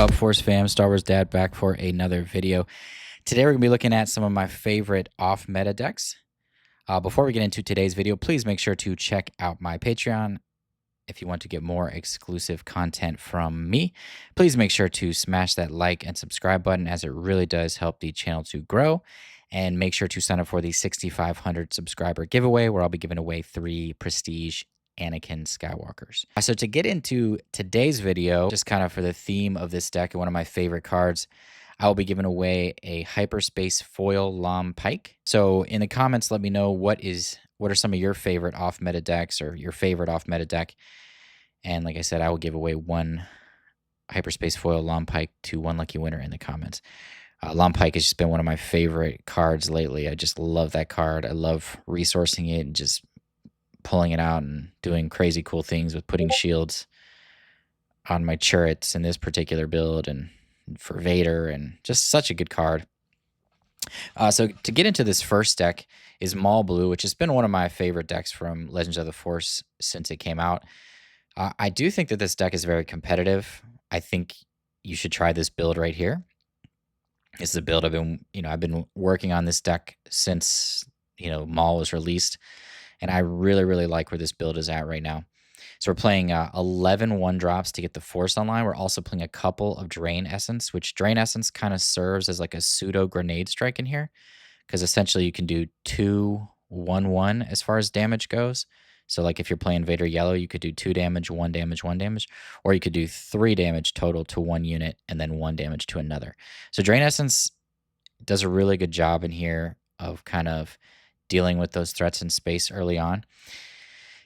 Up Force fam, Star Wars Dad back for another video. Today we're going to be looking at some of my favorite off-meta decks. Before we get into today's video, please make sure to check out my Patreon if you want to get more exclusive content from me. Please make sure to smash that like and subscribe button, as it really does help the channel to grow. And make sure to sign up for the 6,500 subscriber giveaway, where I'll be giving away 3 Prestige Anakin Skywalkers. So to get into today's video, just kind of for the theme of this deck and one of my favorite cards, I will be giving away a Hyperspace Foil Lam Pike. So in the comments, let me know what are some of your favorite off-meta decks, or your favorite off-meta deck. And like I said, I will give away 1 Hyperspace Foil Lam Pike to 1 lucky winner in the comments. Lam Pike has just been one of my favorite cards lately. I just love that card. I love resourcing it and just pulling it out and doing crazy cool things with putting shields on my turrets in this particular build, and for Vader, and just such a good card. So to get into this first deck is Maul Blue, which has been one of my favorite decks from Legends of the Force since it came out. I do think that this deck is very competitive. I think you should try this build right here. This is a build I've been working on this deck since Maul was released. And I really, really like where this build is at right now. So we're playing 11 1-drops to get the Force online. We're also playing a couple of Drain Essence, which Drain Essence kind of serves as like a pseudo grenade strike in here, because essentially you can do 2-1-1 as far as damage goes. So like if you're playing Vader Yellow, you could do 2 damage, 1 damage, 1 damage, or you could do 3 damage total to 1 unit and then 1 damage to another. So Drain Essence does a really good job in here of kind of dealing with those threats in space early on.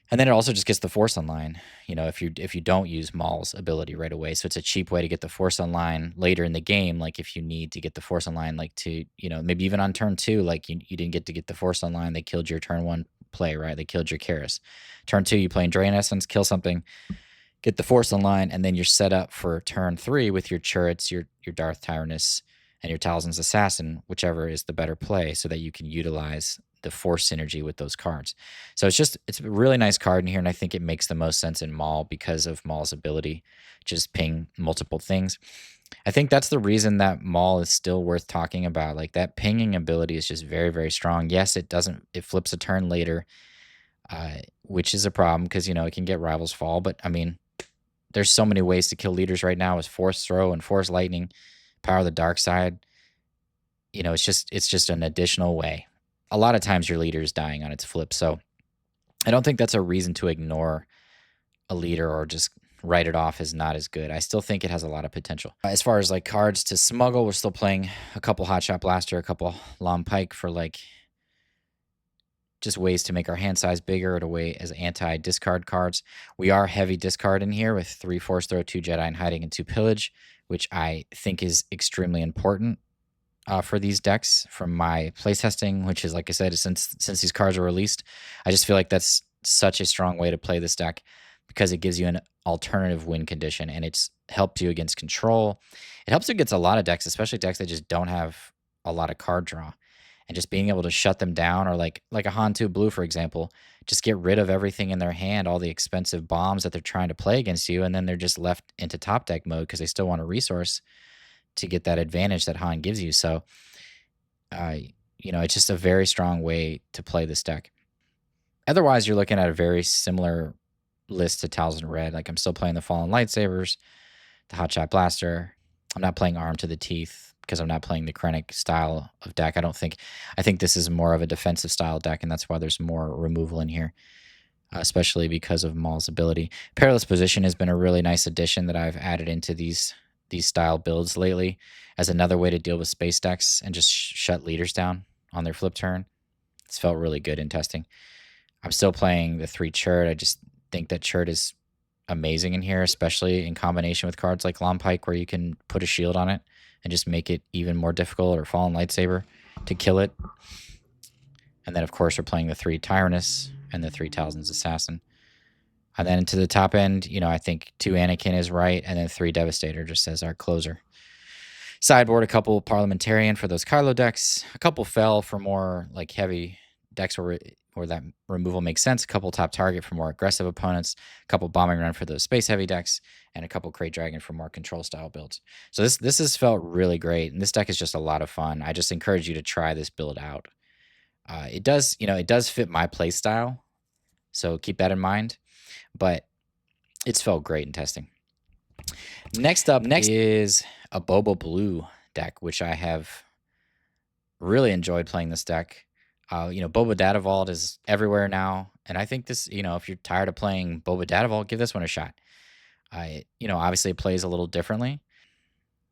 And then it also just gets the Force online, if you don't use Maul's ability right away. So it's a cheap way to get the Force online later in the game. Like if you need to get the Force online, like to, maybe even on turn 2, like you didn't get to get the Force online. They killed your turn 1 play, right? They killed your Kriss. Turn 2, you play in Drain Essence, kill something, get the Force online, and then you're set up for turn 3 with your turrets, your Darth Tyrannus, and your Talzin's Assassin, whichever is the better play, so that you can utilize the Force synergy with those cards. So it's a really nice card in here, and I think it makes the most sense in Maul because of Maul's ability just ping multiple things. I think that's the reason that Maul is still worth talking about. Like, that pinging ability is just very, very strong. Yes, it flips a turn later, which is a problem because it can get Rival's Fall. But I mean, there's so many ways to kill leaders right now with Force Throw and Force Lightning, Power of the Dark Side. It's just an additional way. A lot of times your leader is dying on its flip, so I don't think that's a reason to ignore a leader or just write it off as not as good. I still think it has a lot of potential. As far as like cards to smuggle, we're still playing a couple Hotshot Blaster, a couple Lam Pike for like just ways to make our hand size bigger, or way as anti-discard cards. We are heavy discard in here with 3 Force Throw, 2 Jedi in Hiding, and 2 Pillage, which I think is extremely important for these decks from my playtesting, which is, like I said, since these cards were released. I just feel like that's such a strong way to play this deck because it gives you an alternative win condition, and it's helped you against control. It helps you against a lot of decks, especially decks that just don't have a lot of card draw. And just being able to shut them down, or like a Han2 Blue, for example, just get rid of everything in their hand, all the expensive bombs that they're trying to play against you, and then they're just left into top deck mode because they still want a resource to get that advantage that Han gives you. So, it's just a very strong way to play this deck. Otherwise, you're looking at a very similar list to Talzin Red. Like, I'm still playing the Fallen Lightsabers, the Hotshot Blaster. I'm not playing Arm to the Teeth because I'm not playing the Krennic style of deck. I think this is more of a defensive style deck, and that's why there's more removal in here, especially because of Maul's ability. Perilous Position has been a really nice addition that I've added into these style builds lately as another way to deal with space decks and just shut leaders down on their flip turn. It's felt really good in testing. I'm still playing the 3 Churt. I just think that Churt is amazing in here, especially in combination with cards like Lam Pike, where you can put a shield on it and just make it even more difficult, or Fallen Lightsaber to kill it. And then, of course, we're playing the 3 Tyrannus and the 3 Talzin's Assassin. And then to the top end, I think 2 Anakin is right, and then 3 Devastator just as our closer. Sideboard, a couple Parliamentarian for those Kylo decks. A couple Fell for more like heavy decks where where that removal makes sense. A couple top target for more aggressive opponents, a couple bombing run for those space heavy decks, and a couple crate dragon for more control style builds. So this has felt really great, and this deck is just a lot of fun. I just encourage you to try this build out. It does, it does fit my play style, so keep that in mind. But it's felt great in testing. Next is a Boba4 deck, which I have really enjoyed playing this deck. Boba Datavault is everywhere now, and I think this, if you're tired of playing Boba Datavault, give this one a shot. Obviously it plays a little differently.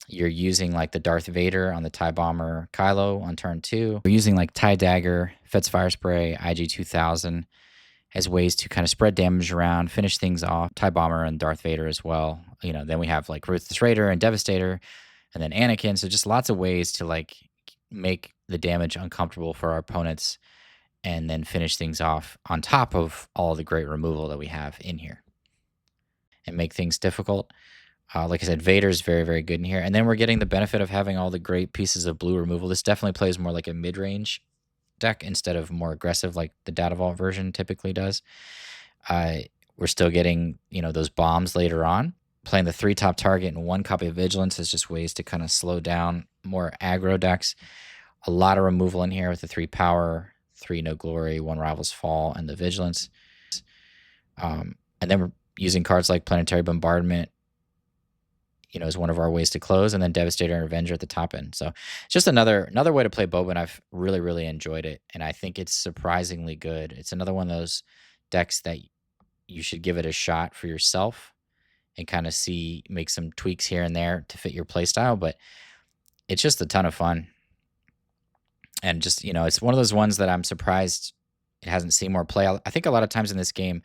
You're using like the Darth Vader on the TIE Bomber Kylo on turn 2. We're using like TIE Dagger, Fetz Fire Spray, IG-2000 as ways to kind of spread damage around, finish things off. TIE Bomber and Darth Vader as well. Then we have like Ruthless Raider and Devastator, and then Anakin. So just lots of ways to like make the damage uncomfortable for our opponents, and then finish things off on top of all the great removal that we have in here, and make things difficult. Like I said, Vader's very, very good in here. And then we're getting the benefit of having all the great pieces of blue removal. This definitely plays more like a mid-range deck instead of more aggressive like the Datavault version typically does. We're still getting, those bombs later on. Playing the 3 top target and 1 copy of Vigilance is just ways to kind of slow down more aggro decks. A lot of removal in here with the 3 power, 3 no glory, 1 rival's fall, and the Vigilance. And then we're using cards like Planetary Bombardment, is one of our ways to close, and then Devastator and Avenger at the top end. So it's just another way to play Boba, and I've really, really enjoyed it, and I think it's surprisingly good. It's another one of those decks that you should give it a shot for yourself and kind of make some tweaks here and there to fit your play style, but it's just a ton of fun. And just, it's one of those ones that I'm surprised it hasn't seen more play. I think a lot of times in this game,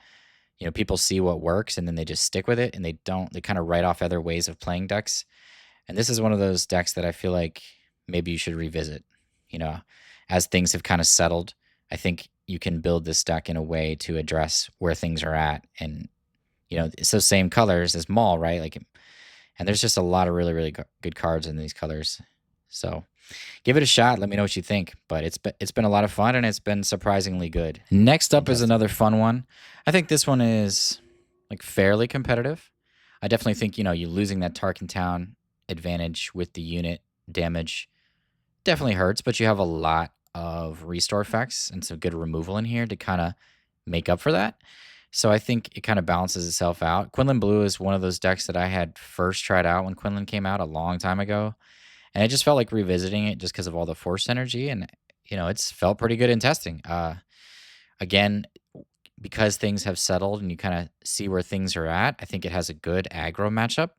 people see what works and then they just stick with it, and they kind of write off other ways of playing decks. And this is one of those decks that I feel like maybe you should revisit. As things have kind of settled, I think you can build this deck in a way to address where things are at. And, it's those same colors as Maul, right? And there's just a lot of really, really good cards in these colors. So give it a shot. Let me know what you think. But it's been a lot of fun, and it's been surprisingly good. Next up is another fun one. I think this one is like fairly competitive. I definitely think, you losing that Tarkin Town advantage with the unit damage definitely hurts, but you have a lot of restore effects and some good removal in here to kind of make up for that. So I think it kind of balances itself out. Quinlan Blue is one of those decks that I had first tried out when Quinlan came out a long time ago. And it just felt like revisiting it just because of all the force energy. And, it's felt pretty good in testing. Again, because things have settled and you kind of see where things are at, I think it has a good aggro matchup.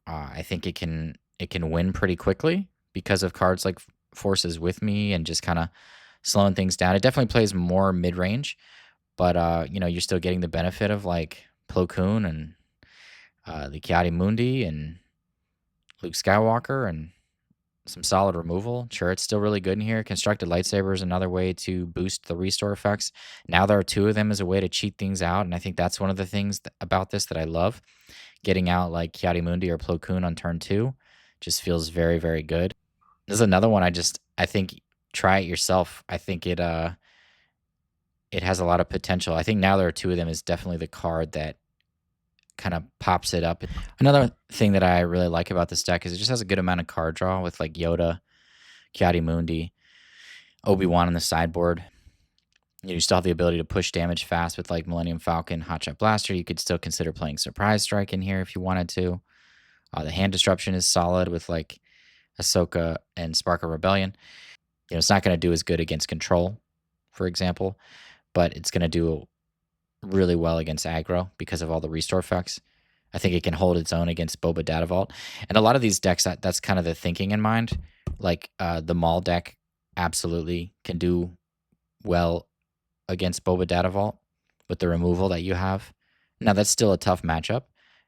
I think it can win pretty quickly because of cards like Forces with Me and just kind of slowing things down. It definitely plays more mid-range, but, you're still getting the benefit of like Plo Koon and the Kiadi Mundi and Luke Skywalker and some solid removal. Sure, it's still really good in here. Constructed Lightsaber is another way to boost the restore effects. Now there are 2 of them as a way to cheat things out, and I think that's one of the things about this that I love. Getting out like Kiadi Mundi or Plo Koon on turn 2 just feels very, very good. This is another one I think try it yourself. I think it has a lot of potential. I think now there are 2 of them is definitely the card that kind of pops it up. Another thing that I really like about this deck is it just has a good amount of card draw with like Yoda, Kiadi Mundi, Obi-Wan on the sideboard. You still have the ability to push damage fast with like Millennium Falcon, Hotshot Blaster. You could still consider playing Surprise Strike in here if you wanted to. The hand disruption is solid with like Ahsoka and Spark of Rebellion. It's not going to do as good against control, for example, but it's going to do really well against aggro because of all the restore effects. I think it can hold its own against Boba Datavault. And a lot of these decks, that's kind of the thinking in mind. Like the Maul deck absolutely can do well against Boba Datavault with the removal that you have. Now, that's still a tough matchup.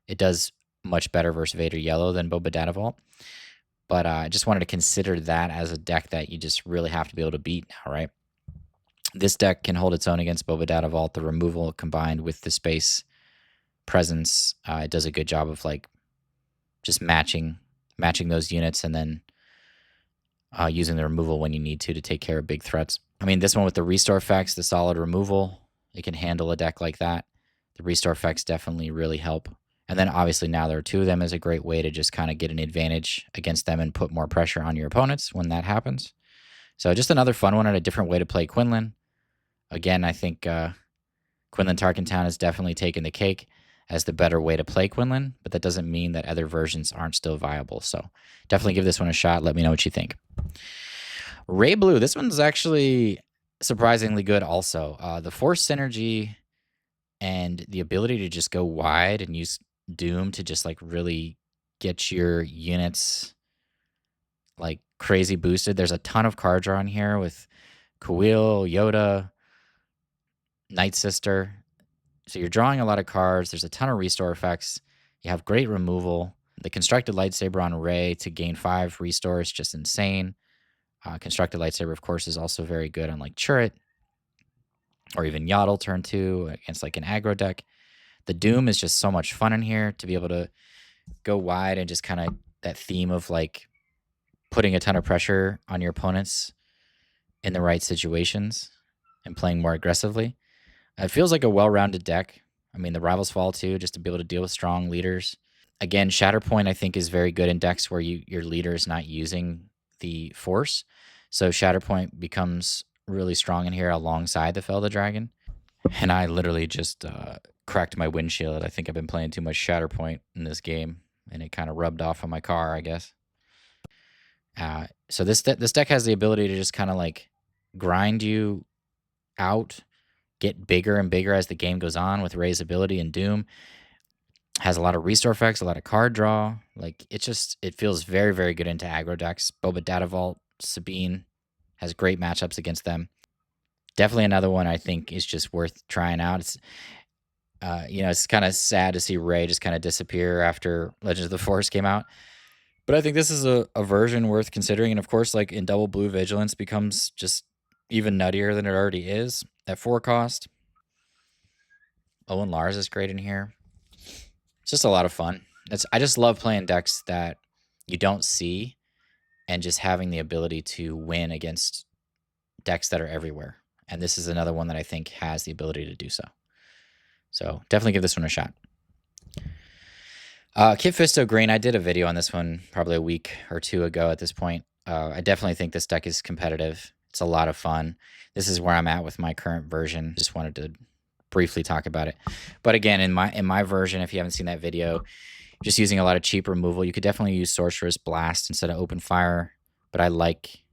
It does much better versus Vader Yellow than Boba Datavault. But I just wanted to consider that as a deck that you just really have to be able to beat now, right? This deck can hold its own against Boba Datavault. The removal combined with the space presence, it does a good job of like just matching those units, and then using the removal when you need to take care of big threats. I mean, this one with the restore effects, the solid removal, it can handle a deck like that. The restore effects definitely really help. And then obviously now there are 2 of them is a great way to just kind of get an advantage against them and put more pressure on your opponents when that happens. So just another fun one and a different way to play Quinlan. Again, I think Quinlan Tarkentown has definitely taken the cake as the better way to play Quinlan, but that doesn't mean that other versions aren't still viable. So definitely give this one a shot. Let me know what you think. Rey Blue, this one's actually surprisingly good also. The Force synergy and the ability to just go wide and use Doom to just like really get your units like crazy boosted. There's a ton of card draw in here with Kuil, Yoda, Night Sister. So you're drawing a lot of cards. There's a ton of restore effects. You have great removal. The constructed lightsaber on Rey to gain 5 restore is just insane. Constructed lightsaber, of course, is also very good on like Chirrut or even Yaddle turn 2 against like an aggro deck. The Doom is just so much fun in here to be able to go wide and just kind of that theme of like putting a ton of pressure on your opponents in the right situations and playing more aggressively. It feels like a well-rounded deck. I mean, the Rivals Fall too, just to be able to deal with strong leaders. Again, Shatterpoint I think is very good in decks where your leader is not using the Force. So Shatterpoint becomes really strong in here alongside the Fel the Dragon. And I literally just cracked my windshield. I think I've been playing too much Shatterpoint in this game, and it kind of rubbed off on my car, I guess. So this deck has the ability to just kind of like grind you out, get bigger and bigger as the game goes on with Rey's ability and Doom. Has a lot of restore effects, a lot of card draw. Like it feels very, very good into aggro decks. Boba Datavault, Sabine has great matchups against them. Definitely another one I think is just worth trying out. It's it's kind of sad to see Rey just kind of disappear after Legends of the Force came out. But I think this is a version worth considering. And of course, like in double blue Vigilance becomes just even nuttier than it already is at 4 cost. Owen Lars is great in here. It's just a lot of fun. I just love playing decks that you don't see and just having the ability to win against decks that are everywhere. And this is another one that I think has the ability to do so. So definitely give this one a shot. Kit Fisto Green, I did a video on this one probably a week or 2 ago at this point. I definitely think this deck is competitive. It's a lot of fun. This is where I'm at with my current version. Just wanted to briefly talk about it. But again, in my version, if you haven't seen that video, just using a lot of cheap removal. You could definitely use Sorceress Blast instead of Open Fire, but I like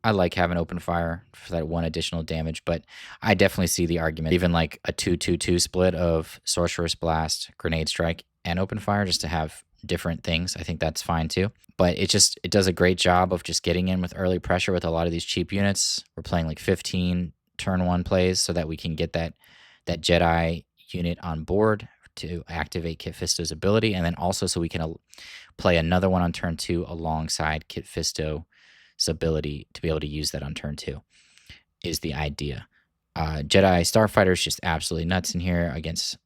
having Open Fire for that 1 additional damage. But I definitely see the argument, even like a 2-2-2 split of Sorceress Blast, Grenade Strike, and Open Fire, just to have different things. I think that's fine too. But it does a great job of just getting in with early pressure with a lot of these cheap units. We're playing like 15 turn 1 plays so that we can get that Jedi unit on board to activate Kit Fisto's ability, and then also so we can play another one on turn 2 alongside Kit Fisto's ability to be able to use that on turn 2 is the idea. Jedi Starfighter is just absolutely nuts in here against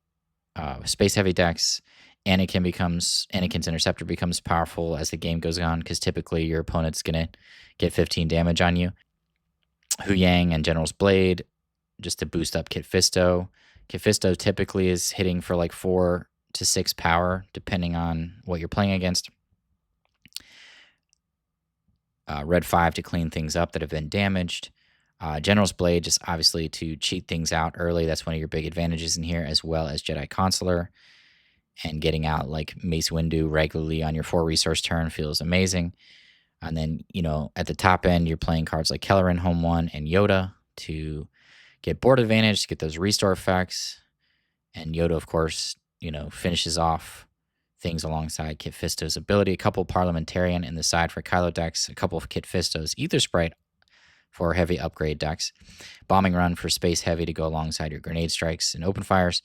space heavy decks. Anakin's Interceptor becomes powerful as the game goes on because typically your opponent's gonna get 15 damage on you. Hu Yang and General's Blade just to boost up Kit Fisto. Kit Fisto typically is hitting for like 4 to 6 power, depending on what you're playing against. Red 5 to clean things up that have been damaged. General's Blade just obviously to cheat things out early. That's one of your big advantages in here, as well as Jedi Consular. And getting out like Mace Windu regularly on your 4 resource turn feels amazing. And then, at the top end, you're playing cards like Kelleran Home 1 and Yoda to get board advantage, to get those restore effects. And Yoda, of course, finishes off things alongside Kit Fisto's ability. A couple Parliamentarian in the side for Kylo decks, a couple of Kit Fisto's Ether Sprite for heavy upgrade decks. Bombing Run for space heavy to go alongside your Grenade Strikes and Open Fires.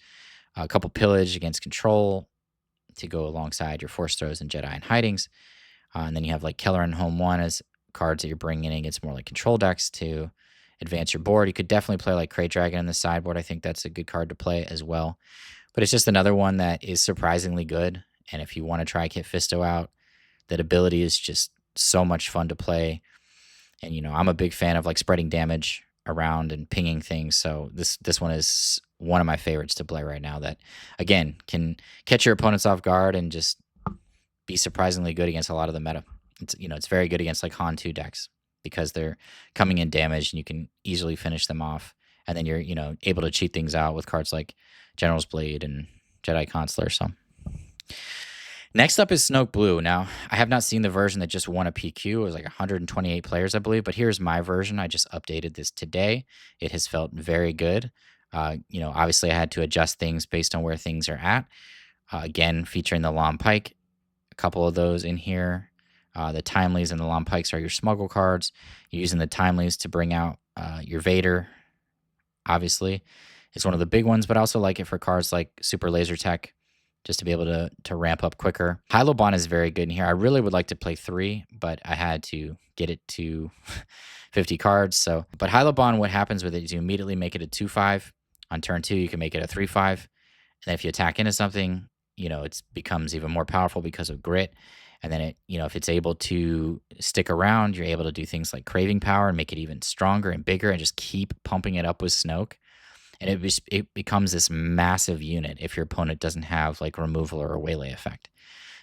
A couple Pillage against Control to go alongside your Force Throws and Jedi and Hidings. And then you have like Kelleran Home 1 as cards that you're bringing in against more like Control decks to advance your board. You could definitely play like Crate Dragon in the sideboard. I think that's a good card to play as well. But it's just another one that is surprisingly good. And if you want to try Kit Fisto out, that ability is just so much fun to play. And, you know, I'm a big fan of like spreading damage around and pinging things. So this one is one of my favorites to play right now that, again, can catch your opponents off guard and just be surprisingly good against a lot of the meta. It's, you know, it's very good against like Han 2 decks because they're coming in damage and you can easily finish them off. And then you're, you know, able to cheat things out with cards like General's Blade and Jedi Consular. So next up is Snoke Blue. Now, I have not seen the version that just won a PQ. It was like 128 players, I believe. But here's my version. I just updated this today. It has felt very good. You know, obviously I had to adjust things based on where things are at. Again, featuring the Long Pike. A couple of those in here. The Timelies and the Long Pikes are your smuggle cards. You're using the Timelies to bring out your Vader, obviously. It's one of the big ones, but I also like it for cards like Super Laser Tech, just to be able to ramp up quicker. Hylobon is very good in here. I really would like to play 3, but I had to get it to 50 cards. So, but Hylobon, what happens with it is you immediately make it a 2/5. On turn 2, you can make it a 3/5. And then if you attack into something, you know, it becomes even more powerful because of grit. And then it, you know, if it's able to stick around, you're able to do things like Craving Power and make it even stronger and bigger and just keep pumping it up with Snoke. And it becomes this massive unit if your opponent doesn't have like removal or a waylay effect.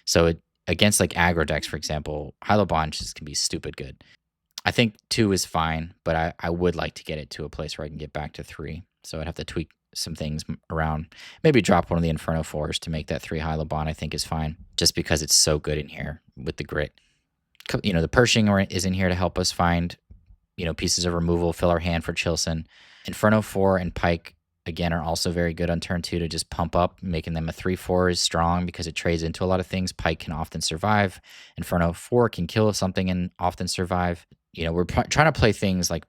So it, against like aggro decks, for example, Hylobon just can be stupid good. I think 2 is fine, but I would like to get it to a place where I can get back to 3. So I'd have to tweak some things around. Maybe drop one of the Inferno 4s to make that 3 Hylobon, I think is fine, just because it's so good in here with the grit. You know, the Pershing is in here to help us find, you know, pieces of removal, fill our hand for Chilson. Inferno 4 and Pike, again, are also very good on turn 2 to just pump up. Making them a 3/4 is strong because it trades into a lot of things. Pike can often survive. Inferno 4 can kill something and often survive. You know, we're trying to play things like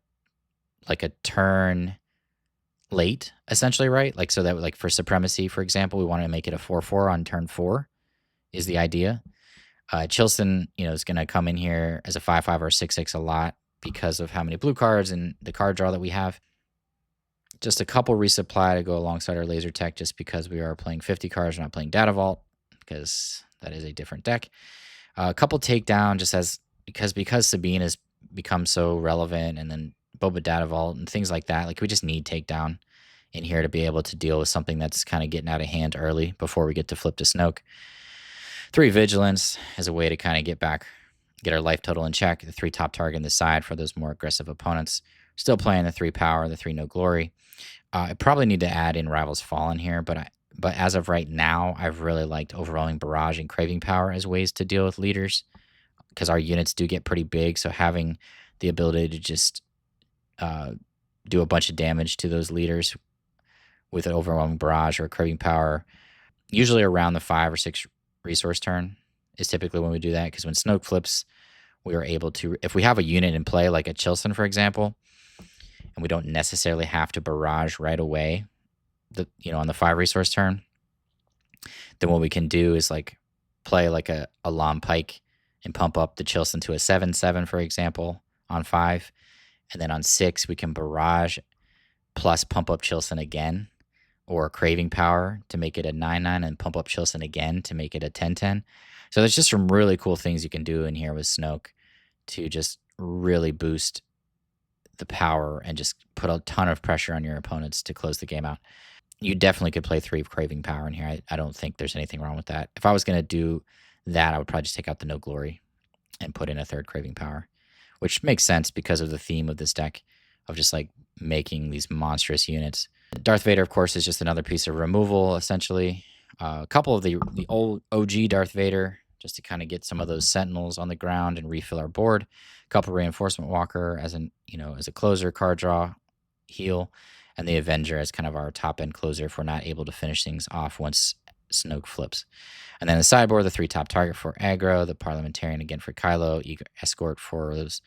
a turn late, essentially, right? Like, so that, like, for Supremacy, for example, we want to make it a 4/4 on turn 4 is the idea. Chilson, you know, is going to come in here as a 5/5 or 6/6 a lot because of how many blue cards and the card draw that we have. Just a couple resupply to go alongside our laser tech, just because we are playing 50 cards, we're not playing Datavault, because that is a different deck. A couple takedown, just as because Sabine has become so relevant, and then Boba Datavault and things like that. Like, we just need takedown in here to be able to deal with something that's kind of getting out of hand early before we get to flip to Snoke. 3 Vigilance as a way to kind of get our life total in check. The 3 top target on the side for those more aggressive opponents. Still playing the 3 Power, the 3 No Glory. I probably need to add in Rivals Fallen here, but as of right now, I've really liked Overwhelming Barrage and Craving Power as ways to deal with leaders, because our units do get pretty big. So having the ability to just do a bunch of damage to those leaders with an Overwhelming Barrage or a Craving Power, usually around the 5 or 6 resource turn is typically when we do that, because when Snoke flips, we are able to, if we have a unit in play like a Chilson, for example, and we don't necessarily have to barrage right away, on the 5 resource turn, then what we can do is like play like a Long Pike and pump up the Chilson to a 7/7, for example, on 5. And then on 6, we can barrage plus pump up Chilson again, or Craving Power to make it a 9/9 and pump up Chilson again to make it a 10/10. So there's just some really cool things you can do in here with Snoke to just really boost the power and just put a ton of pressure on your opponents to close the game out. You definitely could play 3 Craving Power in here. I don't think there's anything wrong with that. If I was going to do that, I would probably just take out the No Glory and put in a 3rd Craving Power, which makes sense because of the theme of this deck of just like making these monstrous units. Darth Vader, of course, is just another piece of removal, essentially. A couple of the old OG Darth Vader, just to kind of get some of those Sentinels on the ground and refill our board. A couple Reinforcement Walker as a closer, card draw, heal, and the Avenger as kind of our top end closer if we're not able to finish things off once Snoke flips. And then the sideboard, the 3 top target for aggro, the Parliamentarian again for Kylo, Escort for those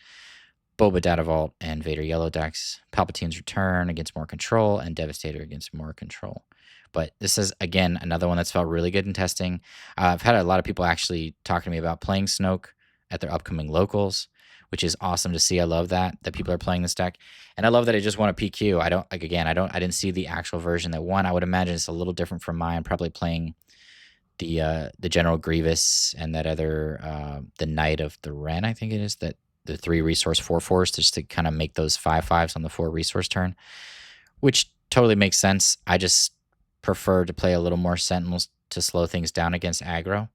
Boba Datavault and Vader Yellow decks, Palpatine's Return against more control, and Devastator against more control. But this is, again, another one that's felt really good in testing. I've had a lot of people actually talking to me about playing Snoke at their upcoming locals, which is awesome to see. I love that people are playing this deck. And I love that it just won a PQ. I didn't see the actual version that won. I would imagine it's a little different from mine, probably playing the General Grievous and that other, the Knight of the Ren, I think it is, that the 3 resource 4/4s just to kind of make those 5/5s on the 4 resource turn, which totally makes sense. I just prefer to play a little more Sentinels to slow things down against aggro,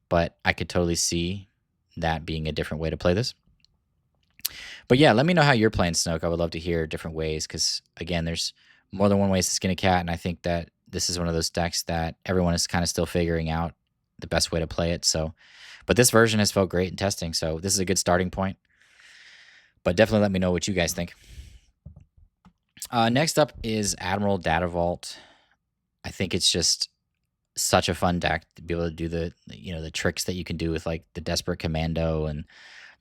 but I could totally see that being a different way to play this. But yeah, let me know how you're playing Snoke. I would love to hear different ways because, again, there's more than one way to skin a cat, and I think that this is one of those decks that everyone is kind of still figuring out the best way to play it. So, but this version has felt great in testing, so this is a good starting point. But definitely let me know what you guys think. Next up is Admiral Datavault. I think it's just such a fun deck to be able to do the tricks that you can do with like the Desperate Commando and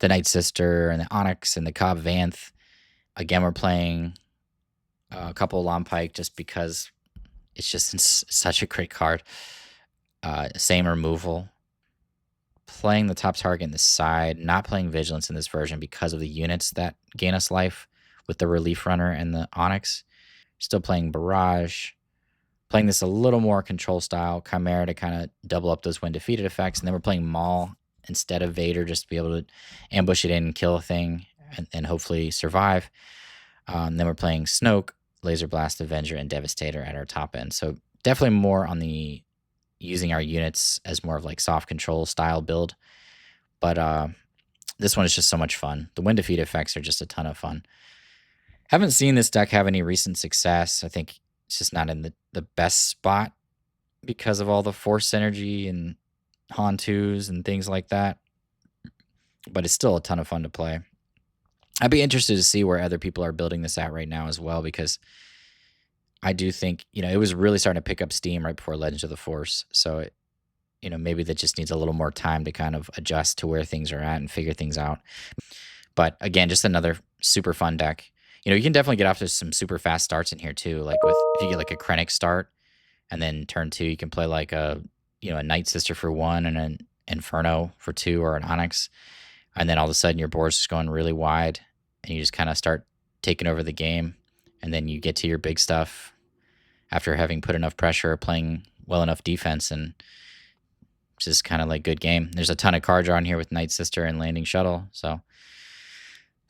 the Night Sister and the Onyx and the Cobb Vanth. Again, we're playing a couple of Lompike just because it's just such a great card. Same removal. Playing the top target in the side, not playing Vigilance in this version because of the units that gain us life with the Relief Runner and the Onyx. Still playing Barrage. Playing this a little more control style, Chimera to kind of double up those when defeated effects. And then we're playing Maul instead of Vader just to be able to ambush it in, kill a thing, and hopefully survive. Then we're playing Snoke, Laser Blast, Avenger, and Devastator at our top end. So definitely more on the using our units as more of like soft control style build. But this one is just so much fun. The win defeat effects are just a ton of fun. Haven't seen this deck have any recent success. I think it's just not in the best spot because of all the Force synergy and Han-2s and things like that. But it's still a ton of fun to play. I'd be interested to see where other people are building this at right now as well, because I do think, it was really starting to pick up steam right before Legends of the Force. So, maybe that just needs a little more time to kind of adjust to where things are at and figure things out. But again, just another super fun deck. You can definitely get off to some super fast starts in here too. Like if you get like a Krennic start, and then turn 2, you can play like a Night Sister for 1 and an Inferno for 2 or an Onyx. And then all of a sudden your board's just going really wide and you just kind of start taking over the game. And then you get to your big stuff after having put enough pressure, playing well enough defense, and just kind of like good game. There's a ton of card draw in here with Night Sister and Landing Shuttle. So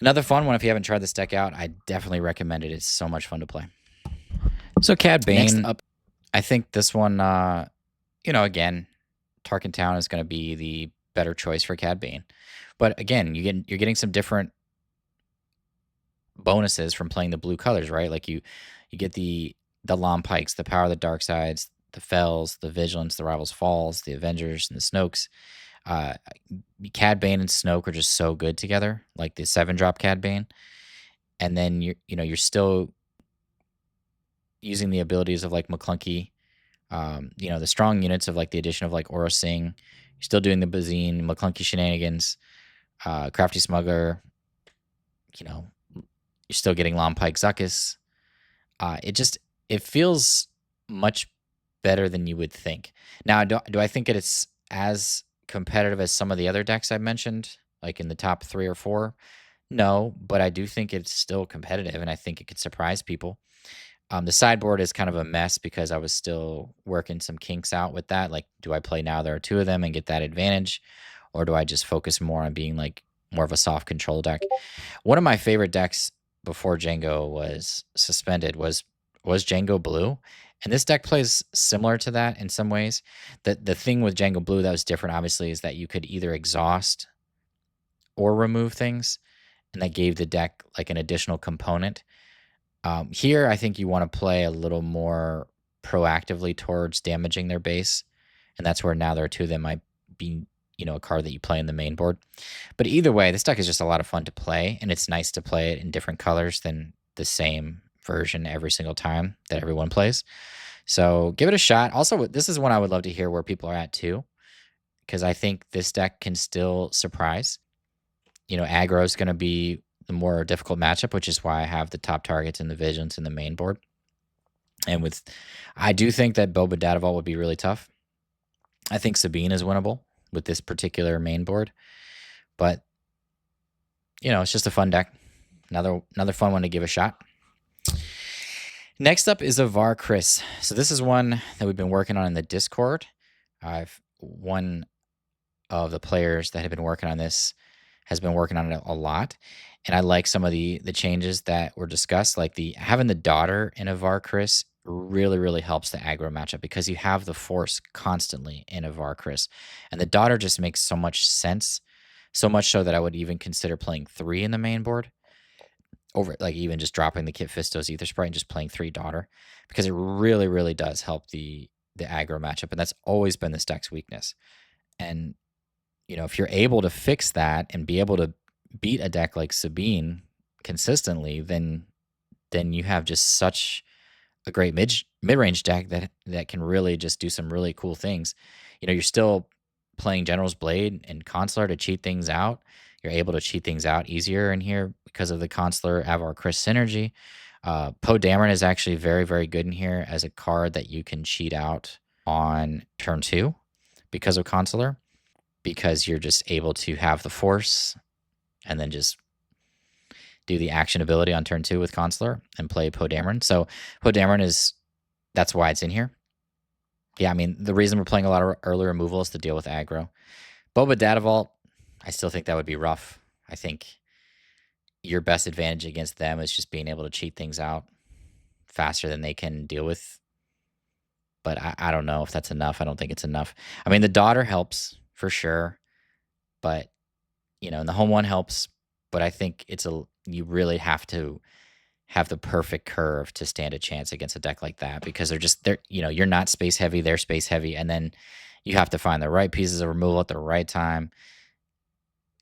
another fun one. If you haven't tried this deck out, I definitely recommend it. It's so much fun to play. So Cad Bane. Next up, I think this one, again, Tarkin Town is going to be the better choice for Cad Bane. But again, you're getting some different bonuses from playing the blue colors, right? Like you get the Lompikes, the Power of the Dark Sides, the Fells, the Vigilance, the Rivals Falls, the Avengers, and the Snokes. Cad Bane and Snoke are just so good together, like the 7-drop Cad Bane. And then you're still using the abilities of like McClunky, the strong units of like the addition of like Oro Singh. You're still doing the Bazine, McClunky shenanigans, Crafty Smuggler. You're still getting Lompike Zuckuss. It feels much better than you would think. Now, do I think it's as competitive as some of the other decks I mentioned, like in the top 3 or 4? No, but I do think it's still competitive, and I think it could surprise people. The sideboard is kind of a mess because I was still working some kinks out with that. Like, do I play now there are 2 of them and get that advantage? Or do I just focus more on being like more of a soft control deck? One of my favorite decks before Django was suspended was Django Blue. And this deck plays similar to that in some ways. The thing with Django Blue that was different, obviously, is that you could either exhaust or remove things. And that gave the deck like an additional component. Here, I think you want to play a little more proactively towards damaging their base. And that's where now there are 2 that might be, a card that you play in the main board. But either way, this deck is just a lot of fun to play. And it's nice to play it in different colors than the same version every single time that everyone plays. So give it a shot. Also, this is one I would love to hear where people are at too, because I think this deck can still surprise. Aggro is going to be the more difficult matchup, which is why I have the top targets and the Vigilance in the main board. And I do think that Boba Datavault would be really tough. I think Sabine is winnable with this particular main board. But, it's just a fun deck. Another fun one to give a shot. Next up is Avar Kriss. So this is one that we've been working on in the Discord. One of the players that have been working on this has been working on it a lot. And I like some of the changes that were discussed, like having the daughter in Avar Kriss really, really helps the aggro matchup because you have the force constantly in Avar Kriss. And the daughter just makes so much sense. So much so that I would even consider playing 3 in the main board over like even just dropping the Kit Fisto's Ether Sprite and just playing 3 daughter because it really, really does help the aggro matchup. And that's always been this deck's weakness. And, you know, if you're able to fix that and be able to beat a deck like Sabine consistently, then you have just such a great mid-range deck that can really just do some really cool things. You know, you're still playing General's Blade and Consular to cheat things out. You're able to cheat things out easier in here because of the Consular Avar Kriss synergy. Poe Dameron is actually very, very good in here as a card that you can cheat out on turn 2 because of Consular, because you're just able to have the force and then just do the action ability on turn 2 with Consular and play Poe Dameron. So Poe Dameron that's why it's in here. Yeah, I mean, the reason we're playing a lot of early removal is to deal with aggro. Boba Datavault, I still think that would be rough. I think your best advantage against them is just being able to cheat things out faster than they can deal with. But I don't know if that's enough. I don't think it's enough. I mean, the daughter helps for sure, but you know, and the home one helps. But I think you really have to have the perfect curve to stand a chance against a deck like that because they're you know, you're not space heavy, they're space heavy, and then you have to find the right pieces of removal at the right time.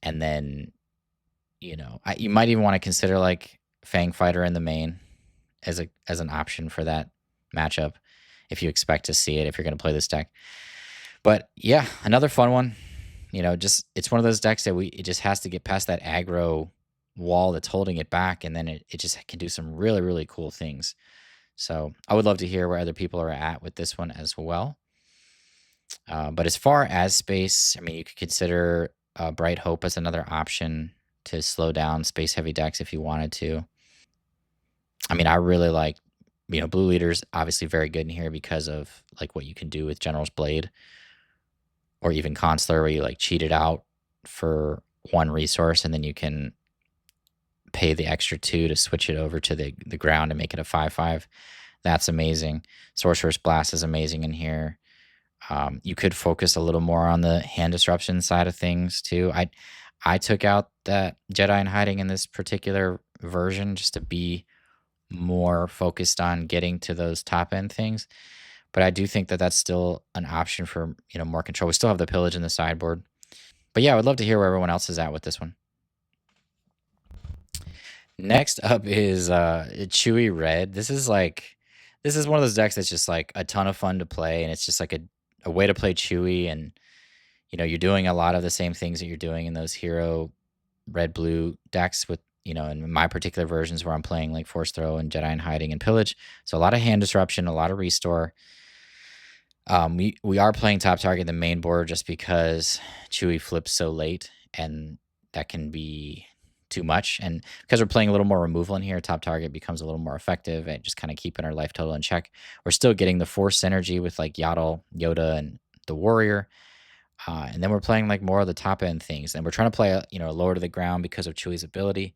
And then, you know, you might even want to consider like Fang Fighter in the main as an option for that matchup if you expect to see it, if you're going to play this deck. But yeah, another fun one. You know, just it's one of those decks that it just has to get past that aggro wall that's holding it back, and then it just can do some really, really cool things. So I would love to hear where other people are at with this one as well. But as far as space, I mean, you could consider Bright Hope as another option to slow down space heavy decks if you wanted to. I mean, I really like, you know, Blue Leader's obviously very good in here because of like what you can do with General's Blade or even Consular, where you like cheat it out for 1 resource and then you can pay the extra 2 to switch it over to the ground and make it a 5/5. That's amazing. Sorcerer's Blast is amazing in here. You could focus a little more on the hand disruption side of things too. I took out that Jedi in Hiding in this particular version just to be more focused on getting to those top end things. But I do think that that's still an option for, you know, more control. We still have the pillage in the sideboard. But yeah, I would love to hear where everyone else is at with this one. Next up is Chewy Red. This is one of those decks that's just like a ton of fun to play, and it's just like a way to play Chewy, and you know, you're doing a lot of the same things that you're doing in those hero red blue decks with, you know, in my particular versions where I'm playing like Force Throw and Jedi in Hiding and Pillage. So a lot of hand disruption, a lot of restore. We are playing top target in the main board just because Chewy flips so late, and that can be too much. And because we're playing a little more removal in here, top target becomes a little more effective at just kind of keeping our life total in check. We're still getting the force synergy with like Yaddle, Yoda, and the Warrior. And then we're playing like more of the top end things. And we're trying to play, you know, lower to the ground because of Chewy's ability.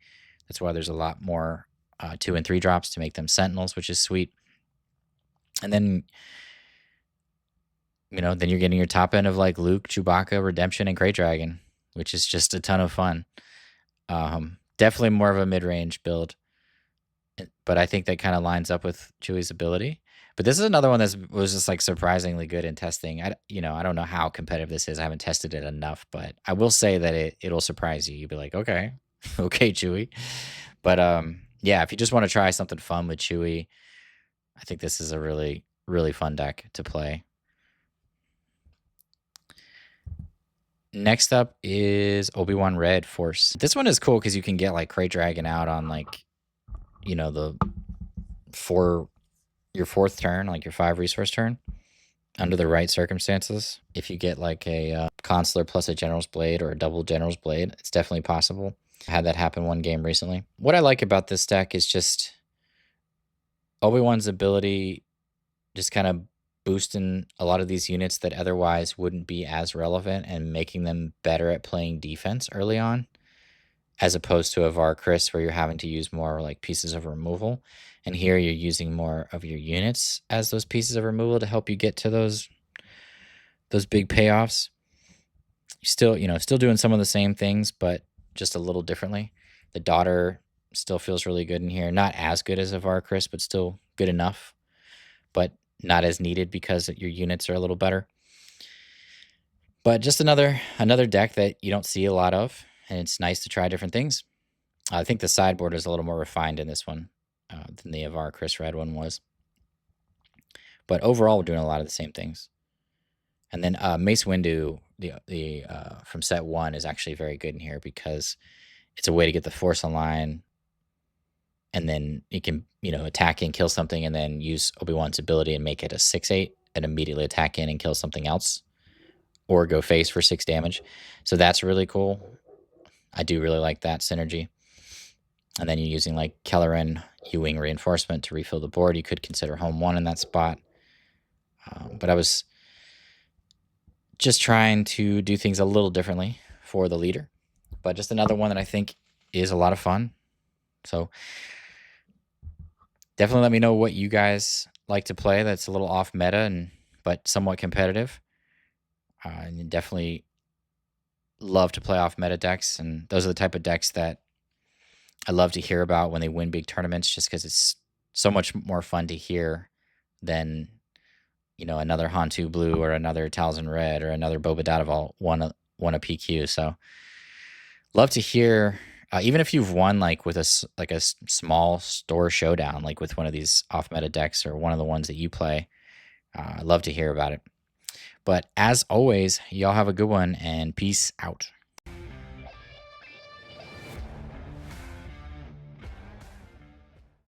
That's why there's a lot more 2 and 3 drops to make them Sentinels, which is sweet. And then, you know, then you're getting your top end of like Luke, Chewbacca, Redemption, and Krayt Dragon, which is just a ton of fun. Definitely more of a mid-range build, but I think that kind of lines up with Chewy's ability. But this is another one that was just like surprisingly good in testing. I don't know how competitive this is. I haven't tested it enough, but I will say that it'll surprise you. You'll be like, okay, okay, Chewy. But yeah, if you just want to try something fun with Chewy, I think this is a really, really fun deck to play. Next up is Obi-Wan Red Force. This one is cool because you can get like Krayt Dragon out on like, you know, your 4th turn, like your 5 resource turn, under the right circumstances. If you get like a Consular plus a General's Blade or a double General's Blade, it's definitely possible. I had that happen one game recently. What I like about this deck is just Obi-Wan's ability just kind of boosting a lot of these units that otherwise wouldn't be as relevant and making them better at playing defense early on. as opposed to Avar Kriss, where you're having to use more like pieces of removal. And here you're using more of your units as those pieces of removal to help you get to those big payoffs. Still, still doing some of the same things, but just a little differently. The daughter still feels really good in here. Not as good as Avar Kriss, but still good enough. But not as needed because your units are a little better. But just another deck that you don't see a lot of, and it's nice to try different things. I think the sideboard is a little more refined in this one than the Avar Kriss Red one was. But overall, we're doing a lot of the same things. And then Mace Windu, the from set 1 is actually very good in here because it's a way to get the Force online, and then you can attack and kill something, and then use Obi-Wan's ability and make it a 6/8, and immediately attack in and kill something else, or go face for 6 damage. So that's really cool. I do really like that synergy. And then you're using like Kelleran U-Wing reinforcement to refill the board. You could consider home 1 in that spot. But I was just trying to do things a little differently for the leader. But just another one that I think is a lot of fun. So definitely let me know what you guys like to play that's a little off meta but somewhat competitive. And you definitely love to play off meta decks, and those are the type of decks that I love to hear about when they win big tournaments, just because it's so much more fun to hear than another Hantu Blue or another Talzin Red or another Boba Datavault won a PQ. So love to hear, even if you've won like with a small store showdown, like with one of these off meta decks or one of the ones that you play. I'd love to hear about it. But as always, y'all have a good one, and peace out.